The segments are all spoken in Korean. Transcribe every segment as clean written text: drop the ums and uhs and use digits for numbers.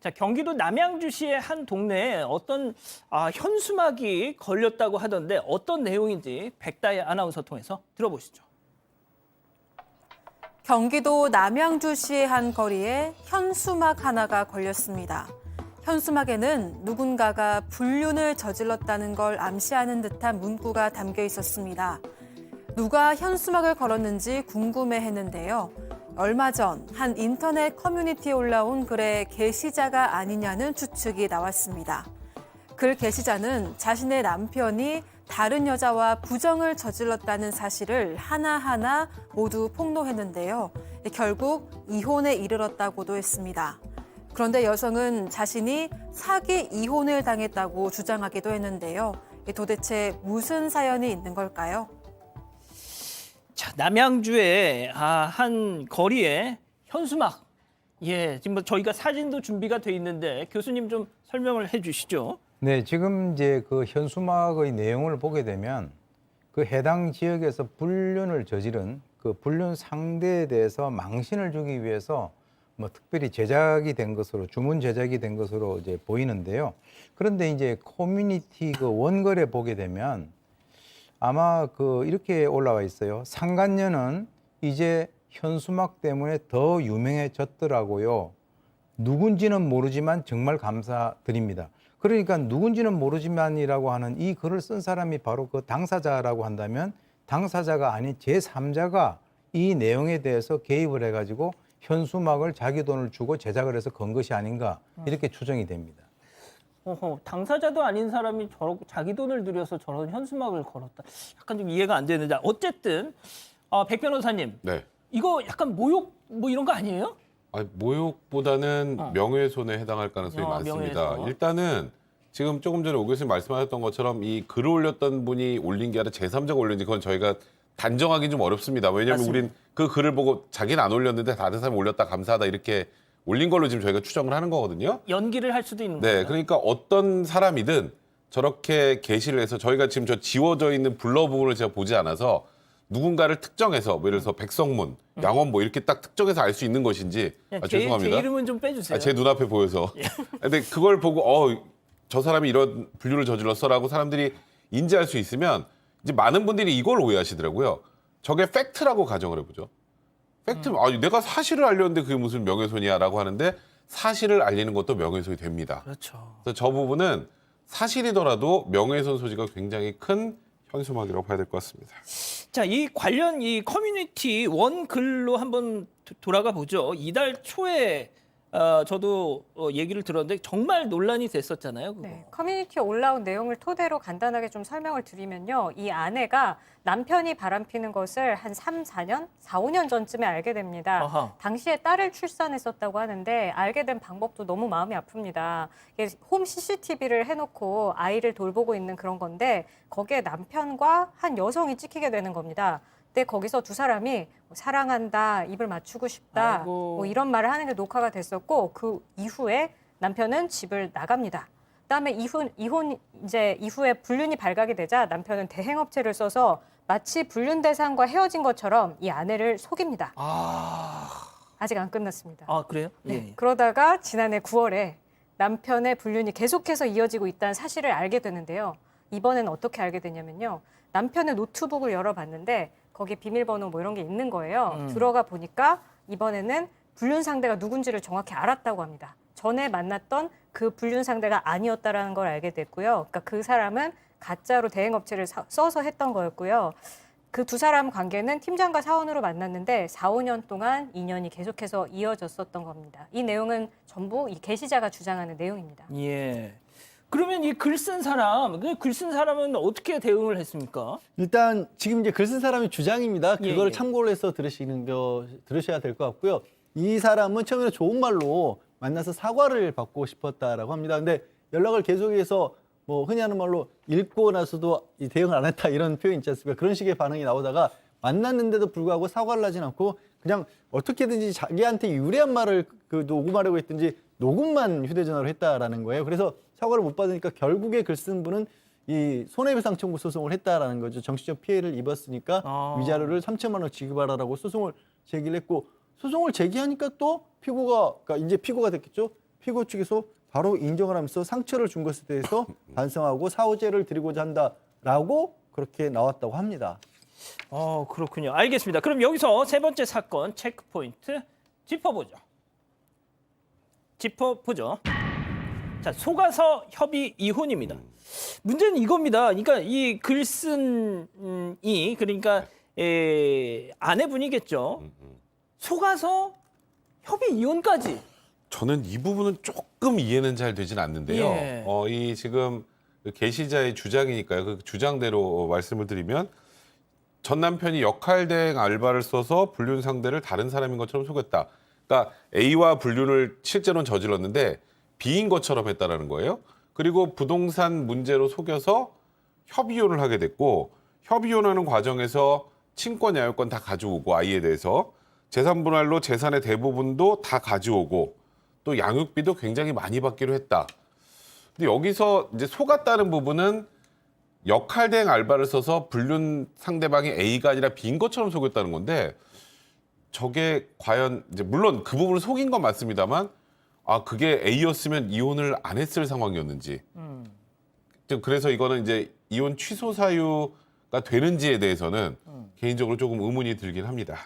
자, 경기도 남양주시의 한 동네에 어떤 현수막이 걸렸다고 하던데 어떤 내용인지 백다혜 아나운서 통해서 들어보시죠. 경기도 남양주시의 한 거리에 현수막 하나가 걸렸습니다. 현수막에는 누군가가 불륜을 저질렀다는 걸 암시하는 듯한 문구가 담겨 있었습니다. 누가 현수막을 걸었는지 궁금해했는데요. 얼마 전 한 인터넷 커뮤니티에 올라온 글의 게시자가 아니냐는 추측이 나왔습니다. 글 게시자는 자신의 남편이 다른 여자와 부정을 저질렀다는 사실을 하나하나 모두 폭로했는데요. 결국 이혼에 이르렀다고도 했습니다. 그런데 여성은 자신이 사기 이혼을 당했다고 주장하기도 했는데요. 도대체 무슨 사연이 있는 걸까요? 자, 남양주의 한 거리에 현수막. 예, 지금 뭐 저희가 사진도 준비가 돼 있는데 교수님 좀 설명을 해주시죠. 네, 지금 이제 그 현수막의 내용을 보게 되면 그 해당 지역에서 불륜을 저지른 그 불륜 상대에 대해서 망신을 주기 위해서 뭐 특별히 제작이 된 것으로 주문 제작이 된 것으로 이제 보이는데요. 그런데 이제 커뮤니티 그 원글에 보게 되면 아마 그 이렇게 올라와 있어요. 상간녀는 이제 현수막 때문에 더 유명해졌더라고요. 누군지는 모르지만 정말 감사드립니다. 그러니까 누군지는 모르지만이라고 하는 이 글을 쓴 사람이 바로 그 당사자라고 한다면 당사자가 아닌 제3자가 이 내용에 대해서 개입을 해가지고 현수막을 자기 돈을 주고 제작을 해서 건 것이 아닌가 이렇게 추정이 됩니다. 당사자도 아닌 사람이 자기 돈을 들여서 저런 현수막을 걸었다. 약간 좀 이해가 안 되는데 어쨌든 백 변호사님, 네. 이거 약간 모욕 뭐 이런 거 아니에요? 아니, 모욕보다는 명예훼손에 해당할 가능성이 많습니다. 명예훼손. 일단은 지금 조금 전에 오 교수님 말씀하셨던 것처럼 이 글을 올렸던 분이 올린 게 아니라 제3자가 올린지 그건 저희가 단정하기 좀 어렵습니다. 왜냐하면 맞습니다. 우린 그 글을 보고 자기는 안 올렸는데 다른 사람이 올렸다 감사하다 이렇게 올린 걸로 지금 저희가 추정을 하는 거거든요. 연기를 할 수도 있는 네, 거예요. 그러니까 어떤 사람이든 저렇게 게시를 해서 저희가 지금 저 지워져 있는 블러 부분을 제가 보지 않아서 누군가를 특정해서 뭐 예를 들어서 백성문, 양원 뭐 이렇게 딱 특정해서 알 수 있는 것인지 죄송합니다. 제 이름은 좀 빼주세요. 제 눈앞에 보여서. 근데 그걸 보고 저 사람이 이런 불륜을 저질렀어라고 사람들이 인지할 수 있으면 이제 많은 분들이 이걸 오해하시더라고요. 저게 팩트라고 가정을 해보죠. 팩트, 내가 사실을 알렸는데 그게 무슨 명예훼손이야라고 하는데 사실을 알리는 것도 명예훼손이 됩니다. 그렇죠. 그래서 저 부분은 사실이더라도 명예훼손 소지가 굉장히 큰 현수막이라고 봐야 될 것 같습니다. 자, 이 관련 이 커뮤니티 원 글로 한번 돌아가 보죠. 이달 초에 저도 얘기를 들었는데 정말 논란이 됐었잖아요. 그거. 네, 커뮤니티에 올라온 내용을 토대로 간단하게 좀 설명을 드리면요. 이 아내가 남편이 바람피는 것을 한 3, 4년, 4, 5년 전쯤에 알게 됩니다. 아하. 당시에 딸을 출산했었다고 하는데 알게 된 방법도 너무 마음이 아픕니다. 이게 홈 CCTV를 해놓고 아이를 돌보고 있는 그런 건데 거기에 남편과 한 여성이 찍히게 되는 겁니다. 근데 거기서 두 사람이 사랑한다, 입을 맞추고 싶다, 아이고. 뭐 이런 말을 하는 게 녹화가 됐었고 그 이후에 남편은 집을 나갑니다. 그다음에 이혼 이제 이후에 불륜이 발각이 되자 남편은 대행업체를 써서 마치 불륜 대상과 헤어진 것처럼 이 아내를 속입니다. 아직 안 끝났습니다. 그래요? 네. 예. 그러다가 지난해 9월에 남편의 불륜이 계속해서 이어지고 있다는 사실을 알게 되는데요. 이번에는 어떻게 알게 되냐면요. 남편의 노트북을 열어봤는데 거기에 비밀번호 뭐 이런 게 있는 거예요. 들어가 보니까 이번에는 불륜 상대가 누군지를 정확히 알았다고 합니다. 전에 만났던 그 불륜 상대가 아니었다라는 걸 알게 됐고요. 그러니까 그 사람은 가짜로 대행업체를 써서 했던 거였고요. 그 두 사람 관계는 팀장과 사원으로 만났는데 4, 5년 동안 인연이 계속해서 이어졌었던 겁니다. 이 내용은 전부 이 게시자가 주장하는 내용입니다. 예. 그러면 이 글 쓴 사람, 그 글 쓴 사람은 어떻게 대응을 했습니까? 일단 지금 이제 글 쓴 사람의 주장입니다. 예, 그걸 예. 참고를 해서 들으셔야 될 것 같고요. 이 사람은 처음에는 좋은 말로 만나서 사과를 받고 싶었다라고 합니다. 근데 연락을 계속해서 뭐 흔히 하는 말로 읽고 나서도 이 대응을 안 했다 이런 표현 있지 않습니까? 그런 식의 반응이 나오다가 만났는데도 불구하고 사과를 하진 않고 그냥 어떻게든지 자기한테 유리한 말을 그 녹음하려고 했든지 녹음만 휴대전화로 했다라는 거예요. 그래서 사과를 못 받으니까 결국에 글 쓴 분은 이 손해배상 청구 소송을 했다라는 거죠. 정신적 피해를 입었으니까 위자료를 3천만 원 지급하라고 소송을 제기를 했고 소송을 제기하니까 또 피고가 그러니까 이제 피고가 됐겠죠. 피고 측에서 바로 인정을 하면서 상처를 준 것에 대해서 반성하고 사후제를 드리고자 한다라고 그렇게 나왔다고 합니다. 그렇군요. 알겠습니다. 그럼 여기서 세 번째 사건 체크포인트 짚어보죠. 자, 속아서 협의 이혼입니다. 문제는 이겁니다. 그러니까 이 글쓴이 그러니까 아내분이겠죠. 속아서 협의 이혼까지. 저는 이 부분은 조금 이해는 잘 되진 않는데요. 예. 이 지금 게시자의 주장이니까요. 그 주장대로 말씀을 드리면 전 남편이 역할대행 알바를 써서 불륜 상대를 다른 사람인 것처럼 속였다. 그러니까 A와 불륜을 실제로는 저질렀는데 B인 것처럼 했다라는 거예요. 그리고 부동산 문제로 속여서 협의혼을 하게 됐고 협의혼하는 과정에서 친권, 양육권 다 가져오고 아이에 대해서 재산 분할로 재산의 대부분도 다 가져오고 또 양육비도 굉장히 많이 받기로 했다. 근데 여기서 이제 속았다는 부분은 역할대행 알바를 써서 불륜 상대방이 A가 아니라 B인 것처럼 속였다는 건데 저게 과연 이제 물론 그 부분을 속인 건 맞습니다만 그게 A였으면 이혼을 안 했을 상황이었는지. 그래서 이거는 이제 이혼 취소 사유가 되는지에 대해서는 개인적으로 조금 의문이 들긴 합니다.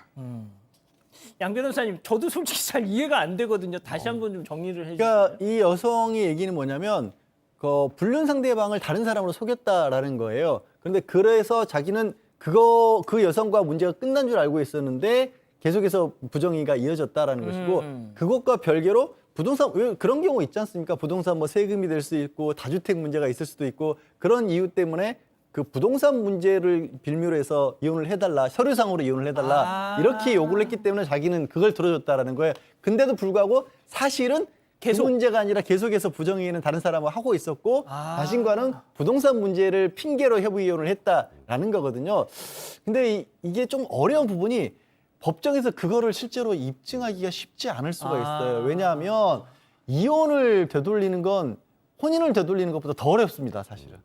양 변호사님, 저도 솔직히 잘 이해가 안 되거든요. 다시 한번 좀 정리를 해주세요. 그러니까 이 여성의 얘기는 뭐냐면 그 불륜 상대방을 다른 사람으로 속였다라는 거예요. 그런데 그래서 자기는 그 여성과 문제가 끝난 줄 알고 있었는데 계속해서 부정행위가 이어졌다라는 것이고 그것과 별개로 부동산 왜 그런 경우 있지 않습니까? 부동산 뭐 세금이 될 수 있고 다주택 문제가 있을 수도 있고 그런 이유 때문에 그 부동산 문제를 빌미로 해서 이혼을 해달라, 서류상으로 이혼을 해달라 이렇게 요구를 했기 때문에 자기는 그걸 들어줬다라는 거예요. 근데도 불구하고 사실은 계속 그 문제가 아니라 계속해서 부정행위는 다른 사람과 하고 있었고 자신과는 부동산 문제를 핑계로 협의 이혼을 했다라는 거거든요. 근데 이게 좀 어려운 부분이 법정에서 그거를 실제로 입증하기가 쉽지 않을 수가 있어요. 왜냐하면 이혼을 되돌리는 건 혼인을 되돌리는 것보다 더 어렵습니다, 사실은.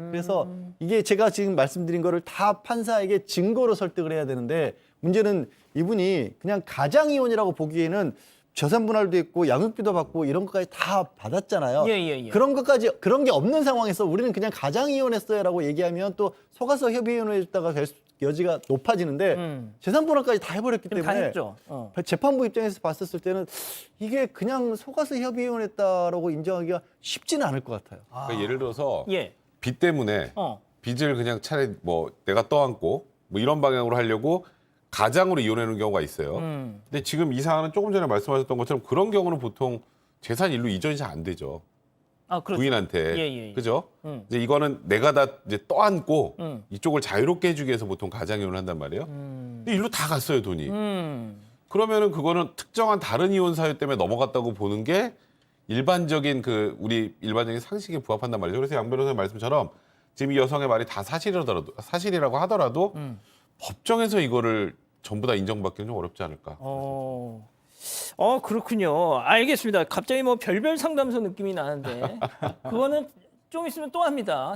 그래서 이게 제가 지금 말씀드린 거를 다 판사에게 증거로 설득을 해야 되는데 문제는 이분이 그냥 가장이혼이라고 보기에는 재산 분할도 있고 양육비도 받고 이런 것까지 다 받았잖아요. 예. 그런 게 없는 상황에서 우리는 그냥 가장이혼했어요라고 얘기하면 또 속아서 협의이혼했다가 될 여지가 높아지는데 재산 분할까지 다 해버렸기 다 때문에 했죠. 재판부 입장에서 봤었을 때는 이게 그냥 속아서 협의이혼했다라고 인정하기가 쉽지는 않을 것 같아요. 그러니까 예를 들어서 예. 빚 때문에 빚을 그냥 차라리 뭐 내가 떠안고 뭐 이런 방향으로 하려고 가장으로 이혼하는 경우가 있어요. 근데 지금 이 사안은 조금 전에 말씀하셨던 것처럼 그런 경우는 보통 재산 일로 이전이 잘 안 되죠. 그렇죠. 부인한테. 예. 그죠? 이제 이거는 내가 다 이제 떠안고 이쪽을 자유롭게 해주기 위해서 보통 가장이혼을 한단 말이에요. 근데 일로 다 갔어요, 돈이. 그러면은 그거는 특정한 다른 이혼 사유 때문에 넘어갔다고 보는 게 일반적인 우리 일반적인 상식에 부합한단 말이죠. 그래서 양 변호사님 말씀처럼 지금 이 여성의 말이 다 사실이라고 하더라도 법정에서 이거를 전부 다 인정받기는 좀 어렵지 않을까. 그렇군요. 알겠습니다. 갑자기 뭐 별별 상담소 느낌이 나는데 그거는 좀 있으면 또 합니다.